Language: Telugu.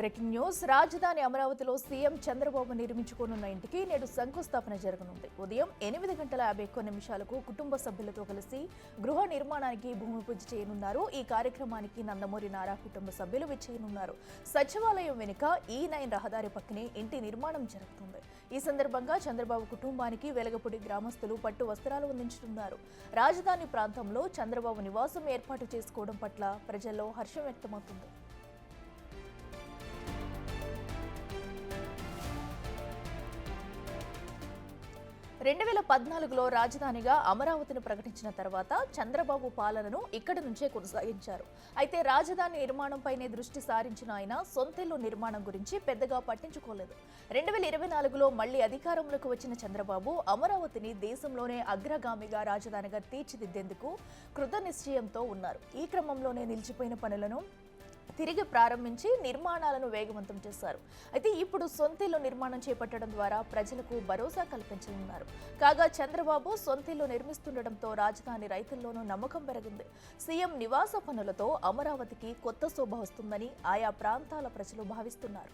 Breaking news. రాజధాని అమరావతిలో సీఎం చంద్రబాబు నిర్మించుకోనున్న ఇంటికి నేడు శంకుస్థాపన జరగనుంది. ఉదయం 8:51 కుటుంబ సభ్యులతో కలిసి గృహ నిర్మాణానికి భూమి పూజ చేయనున్నారు. ఈ కార్యక్రమానికి నందమూరి నారా కుటుంబ సభ్యులు విచ్చేయనున్నారు. సచివాలయం వెనుక E9 రహదారి పక్కనే ఇంటి నిర్మాణం జరుగుతుంది. ఈ సందర్భంగా చంద్రబాబు కుటుంబానికి వెలగపూడి గ్రామస్తులు పట్టు వస్త్రాలు అందించనున్నారు. రాజధాని ప్రాంతంలో చంద్రబాబు నివాసం ఏర్పాటు చేసుకోవడం పట్ల ప్రజల్లో హర్షం వ్యక్తమవుతుంది. 2014లో రాజధానిగా అమరావతిని ప్రకటించిన తర్వాత చంద్రబాబు పాలనను ఇక్కడి నుంచే కొనసాగించారు. అయితే రాజధాని నిర్మాణంపైనే దృష్టి సారించిన ఆయన సొంతిల్లు నిర్మాణం గురించి పెద్దగా పట్టించుకోలేదు. 2024లో మళ్లీ అధికారంలోకి వచ్చిన చంద్రబాబు అమరావతిని దేశంలోనే అగ్రగామిగా రాజధానిగా తీర్చిదిద్దేందుకు కృతనిశ్చయంతో ఉన్నారు. ఈ క్రమంలోనే నిలిచిపోయిన పనులను తిరిగి ప్రారంభించి నిర్మాణాలను వేగవంతం చేశారు. అయితే ఇప్పుడు సొంతిల్లు నిర్మాణం చేపట్టడం ద్వారా ప్రజలకు భరోసా కల్పించనున్నారు. కాగా చంద్రబాబు సొంతిల్లు నిర్మిస్తుండటంతో రాజధాని రైతుల్లోనూ నమ్మకం పెరిగింది. సీఎం నివాస పనులతో అమరావతికి కొత్త శోభ వస్తుందని ఆయా ప్రాంతాల ప్రజలు భావిస్తున్నారు.